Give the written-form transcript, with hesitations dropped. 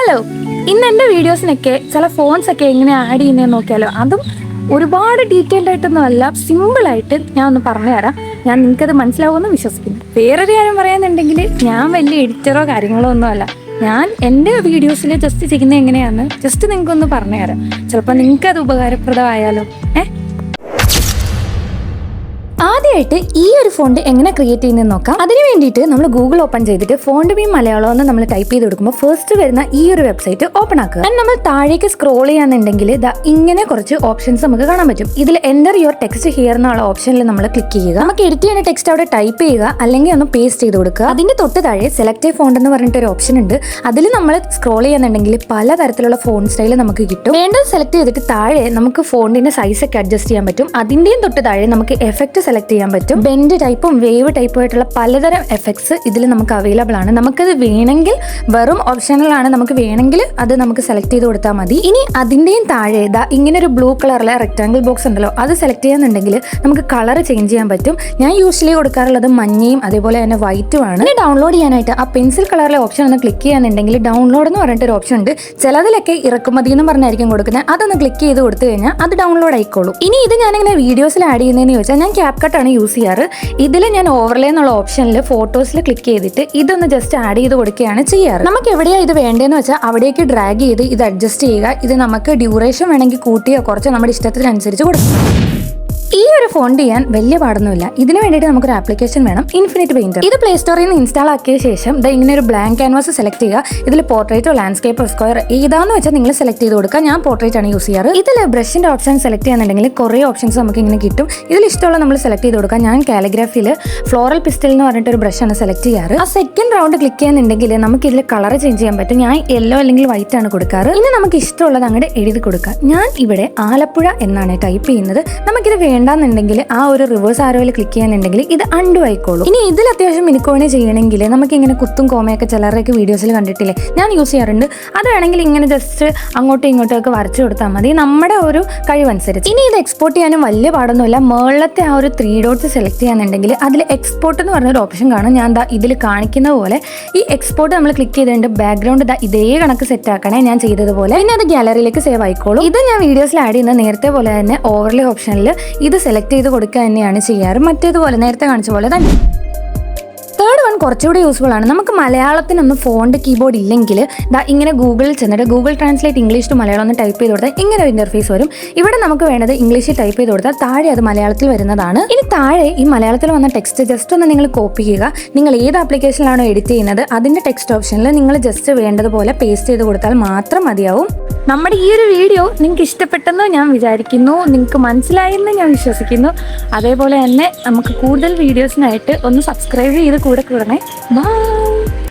Hello, ഇന്ന് എൻ്റെ വീഡിയോസിനൊക്കെ ചില ഫോൺസൊക്കെ എങ്ങനെ ആഡ് ചെയ്യുന്നതെന്ന് നോക്കിയാലോ. അതും ഒരുപാട് ഡീറ്റെയിൽഡ് ആയിട്ടൊന്നും അല്ല, സിമ്പിളായിട്ട് ഞാൻ ഒന്ന് പറഞ്ഞുതരാം. ഞാൻ നിങ്ങൾക്കത് മനസ്സിലാവുമെന്ന് വിശ്വസിക്കുന്നു. വേറൊരു കാര്യം പറയാന്നുണ്ടെങ്കിൽ, ഞാൻ വലിയ എഡിറ്ററോ കാര്യങ്ങളോ ഒന്നും അല്ല. ഞാൻ എൻ്റെ വീഡിയോസിൽ ജസ്റ്റ് ചെയ്യുന്നത് എങ്ങനെയാണെന്ന് ജസ്റ്റ് നിങ്ങൾക്കൊന്ന് പറഞ്ഞുതരാം. ചിലപ്പോൾ നിങ്ങൾക്കത് ഉപകാരപ്രദമായാലോ. ആദ്യമായിട്ട് ഈ ഒരു ഫോണ്ട് എങ്ങനെ ക്രിയേറ്റ് ചെയ്യുന്നതെന്ന് നോക്കാം. അതിന് വേണ്ടിയിട്ട് നമ്മൾ ഗൂഗിൾ ഓപ്പൺ ചെയ്തിട്ട് ഫോണ്ട് ബീം മലയാളം എന്ന് നമ്മൾ ടൈപ്പ് ചെയ്ത് കൊടുക്കുമ്പോൾ ഫസ്റ്റ് വരുന്ന ഈ ഒരു വെബ്സൈറ്റ് ഓപ്പൺ ആക്കുക. നമ്മൾ താഴേക്ക് സ്ക്രോൾ ചെയ്യാന്നുണ്ടെങ്കിൽ ഇങ്ങനെ കുറച്ച് ഓപ്ഷൻസ് നമുക്ക് കാണാൻ പറ്റും. ഇതിൽ എൻ്റർ യുവർ ടെക്സ്റ്റ് ഹിയർ എന്നുള്ള ഓപ്ഷനിൽ നമ്മൾ ക്ലിക്ക് ചെയ്യുക. നമുക്ക് എഡിറ്റ് ചെയ്യുന്ന ടെക്സ്റ്റ് അവിടെ ടൈപ്പ് ചെയ്യുക, അല്ലെങ്കിൽ ഒന്ന് പേസ്റ്റ് ചെയ്ത് കൊടുക്കുക. അതിന്റെ തൊട്ട് താഴെ സെലക്ട് ഫോണ്ട് എന്ന് പറഞ്ഞിട്ട് ഒരു ഓപ്ഷൻ ഉണ്ട്. അതിൽ നമ്മൾ സ്ക്രോൾ ചെയ്യാന്നുണ്ടെങ്കിൽ പലതരത്തിലുള്ള ഫോണ്ട് സ്റ്റൈൽ നമുക്ക് കിട്ടും. വേണ്ടത് സെലക്ട് ചെയ്തിട്ട് താഴെ നമുക്ക് ഫോണ്ടിന്റെ സൈസ് ഒക്കെ അഡ്ജസ്റ്റ് ചെയ്യാൻ പറ്റും. അതിന്റെയും തൊട്ട് താഴെ നമുക്ക് എഫക്ട് സെലക്ട് ചെയ്യാൻ പറ്റും. ബെൻഡ് ടൈപ്പും വേവ് ടൈപ്പും ആയിട്ടുള്ള പലതരം എഫക്ട്സ് ഇതിൽ നമുക്ക് അവൈലബിൾ ആണ്. നമുക്കത് വേണമെങ്കിൽ വെറും ഓപ്ഷണൽ ആണ്, നമുക്ക് വേണമെങ്കിൽ അത് നമുക്ക് സെലക്ട് ചെയ്ത് കൊടുത്താൽ മതി. ഇനി അതിന്റെയും താഴെ ഇങ്ങനെ ഒരു ബ്ലൂ കളറിലെ റെക്ടാങ്കിൾ ബോക്സ് ഉണ്ടല്ലോ, അത് സെലക്ട് ചെയ്യാന്നുണ്ടെങ്കിൽ നമുക്ക് കളർ ചേഞ്ച് ചെയ്യാൻ പറ്റും. ഞാൻ യൂഷ്വലി കൊടുക്കാറുള്ളത് മഞ്ഞയും അതേപോലെ തന്നെ വൈറ്റും ആണ്. ഇനി ഡൗൺലോഡ് ചെയ്യാനായിട്ട് ആ പെൻസിൽ കളറിലെ ഓപ്ഷൻ ഒന്ന് ക്ലിക്ക് ചെയ്യാന്നുണ്ടെങ്കിൽ ഡൗൺലോഡ് എന്ന് പറഞ്ഞിട്ട് ഒരു ഓപ്ഷൻ ഉണ്ട്. ചിലതിലൊക്കെ ഇറക്കുമതി എന്ന് പറഞ്ഞായിരിക്കും കൊടുക്കുന്നത്. അതൊന്ന് ക്ലിക്ക് ചെയ്ത് കൊടുത്തു കഴിഞ്ഞാൽ അത് ഡൗൺലോഡ് ആയിക്കോളൂ. ഇനി ഇത് ഞാനിങ്ങനെ വീഡിയോസിൽ ആഡ് ചെയ്യുന്നതെന്ന് ചോദിച്ചാൽ ഞാൻ ക്യാപ്കട്ട് ആണ് യൂസ് ചെയ്യാറ്. ഇതിൽ ഞാൻ ഓവർലേ എന്നുള്ള ഓപ്ഷനിൽ ഫോട്ടോസിൽ ക്ലിക്ക് ചെയ്തിട്ട് ഇതൊന്ന് ജസ്റ്റ് ആഡ് ചെയ്ത് കൊടുക്കുകയാണ് ചെയ്യാറ്. നമുക്ക് എവിടെയാണ് ഇത് വേണ്ടതെന്ന് വെച്ചാൽ അവിടേക്ക് ഡ്രാഗ് ചെയ്ത് ഇത് അഡ്ജസ്റ്റ് ചെയ്യുക. ഇത് നമുക്ക് ഡ്യൂറേഷൻ വേണമെങ്കിൽ കൂട്ടിയോ കുറച്ചോ നമ്മുടെ ഇഷ്ടത്തിനനുസരിച്ച് കൊടുക്കാം. ഈ ഒരു ഫോണ്ട് ചെയ്യാൻ വലിയ പാടൊന്നുമില്ല. ഇതിന് വേണ്ടിയിട്ട് നമുക്കൊരു ആപ്ലിക്കേഷൻ വേണം, ഇൻഫിനിറ്റ് പെയിന്റർ. ഇത് പ്ലേ സ്റ്റോറിൽ നിന്ന് ഇൻസ്റ്റാൾ ആക്കിയ ശേഷം ഇങ്ങനെ ഒരു ബ്ലാങ്ക് ക്യാൻവാസ് സെലക്ട് ചെയ്യുക. ഇതിൽ പോർട്രേറ്റോ ലാൻഡ്സ്കേപ്പോ സ്ക്വയർ ഏതാന്ന് വെച്ചാൽ നിങ്ങൾ സെലക്ട് ചെയ്ത് കൊടുക്കുക. ഞാൻ പോർട്രേറ്റ് ആണ് യൂസ് ചെയ്യാറ്. ഇതിൽ ബ്രഷിന്റെ ഓപ്ഷൻ സെലക്ട് ചെയ്യാന്നുണ്ടെങ്കിൽ കുറേ ഓപ്ഷൻസ് നമുക്ക് ഇങ്ങനെ കിട്ടും. ഇതിൽ ഇഷ്ടമുള്ള നമ്മൾ സെലക്ട് ചെയ്ത് കൊടുക്കുക. ഞാൻ കാലിഗ്രാഫിയിൽ ഫ്ലോറൽ പിസ്റ്റൽ എന്ന് പറഞ്ഞിട്ട് ഒരു ബ്രഷാണ് സെലക്ട് ചെയ്യാറ്. ആ സെക്കൻഡ് റൗണ്ട് ക്ലിക്ക് ചെയ്യാന്നുണ്ടെങ്കിൽ നമുക്ക് ഇതിൽ കളർ ചേഞ്ച് ചെയ്യാൻ പറ്റും. ഞാൻ യെല്ലോ അല്ലെങ്കിൽ വൈറ്റ് ആണ് കൊടുക്കാറ്. ഇനി നമുക്ക് ഇഷ്ടമുള്ളത് അങ്ങോട്ട് എഴുതി കൊടുക്കുക. ഞാൻ ഇവിടെ ആലപ്പുഴ എന്നാണ് ടൈപ്പ് ചെയ്യുന്നത്. നമുക്കിത് വേണ്ടാന്നുണ്ടെങ്കിൽ ആ ഒരു റിവേഴ്സ് ആരോയിൽ ക്ലിക്ക് ചെയ്യാന്നുണ്ടെങ്കിൽ ഇത് അൺഡു ആയിക്കോളൂ. ഇനി ഇതിൽ അത്യാവശ്യം മിനുക്കോണി ചെയ്യണമെങ്കിൽ നമുക്ക് ഇങ്ങനെ കുത്തും കോമയൊക്കെ ചിലരൊക്കെ വീഡിയോസിൽ കണ്ടിട്ടില്ലേ, ഞാൻ യൂസ് ചെയ്യാറുണ്ട്. അത് വേണമെങ്കിൽ ഇങ്ങനെ ജസ്റ്റ് അങ്ങോട്ടും ഇങ്ങോട്ടും ഒക്കെ വരച്ചു കൊടുത്താൽ മതി, നമ്മുടെ ഒരു കഴിവനുസരിച്ച്. ഇനി ഇത് എക്സ്പോർട്ട് ചെയ്യാനും വലിയ പാടൊന്നുമില്ല. മുകളിലത്തെ ആ ഒരു 3 ഡോട്ട്സ് സെലക്ട് ചെയ്യാന്നുണ്ടെങ്കിൽ അതിൽ എക്സ്പോർട്ട് എന്ന് പറഞ്ഞൊരു ഓപ്ഷൻ കാണും. ഞാൻ ഇതിൽ കാണിക്കുന്ന പോലെ ഈ എക്സ്പോർട്ട് നമ്മൾ ക്ലിക്ക് ചെയ്തിട്ടുണ്ട്. ബാക്ക്ഗ്രൗണ്ട് ഇതേ കണക്ക് സെറ്റ് ആക്കണേ ഞാൻ ചെയ്തതുപോലെ. പിന്നെ അത് ഗാലറിയിലേക്ക് സേവ് ആയിക്കോളും. ഇത് ഞാൻ വീഡിയോസിൽ ആഡ് ചെയ്യുന്ന നേരത്തെ പോലെ തന്നെ ഓവർലേ ഓപ്ഷനിൽ ഇത് സെലക്ട് ചെയ്ത് കൊടുക്കുക തന്നെയാണ് ചെയ്യാറ്, മറ്റേതുപോലെ നേരത്തെ കാണിച്ച പോലെ തന്നെ. തേർഡ് വൺ കുറച്ചുകൂടി യൂസ്ഫുൾ ആണ്. നമുക്ക് മലയാളത്തിനൊന്നും ഫോണ്ട് കീബോർഡ് ഇല്ലെങ്കിൽ ഇങ്ങനെ ഗൂഗിളിൽ ചെന്നിട്ട് Google translate English to Malayalam ഒന്ന് ടൈപ്പ് ചെയ്ത് കൊടുത്താൽ ഇങ്ങനെ ഒരു ഇന്റർഫേസ് വരും. ഇവിടെ നമുക്ക് വേണ്ടത് ഇംഗ്ലീഷിൽ ടൈപ്പ് ചെയ്ത് കൊടുത്താൽ താഴെ അത് മലയാളത്തിൽ വരുന്നതാണ്. ഇനി താഴെ ഈ മലയാളത്തിൽ വന്ന ടെക്സ്റ്റ് ജസ്റ്റ് ഒന്ന് നിങ്ങൾ കോപ്പി ചെയ്യുക. നിങ്ങൾ ഏത് ആപ്ലിക്കേഷനിലാണോ എഡിറ്റ് ചെയ്യുന്നത് അതിന്റെ ടെക്സ്റ്റ് ഓപ്ഷനിൽ നിങ്ങൾ ജസ്റ്റ് വേണ്ടതുപോലെ പേസ്റ്റ് ചെയ്ത് കൊടുത്താൽ മാത്രം മതിയാവും. നമ്മുടെ ഈ ഒരു വീഡിയോ നിങ്ങൾക്ക് ഇഷ്ടപ്പെട്ടെന്ന് ഞാൻ വിചാരിക്കുന്നു, നിങ്ങൾക്ക് മനസ്സിലായെന്ന് ഞാൻ വിശ്വസിക്കുന്നു. അതേപോലെ തന്നെ നമുക്ക് കൂടുതൽ വീഡിയോസിനായിട്ട് ഒന്ന് സബ്സ്ക്രൈബ് ചെയ്ത് കൂടെ കൂടണേ. ബൈ.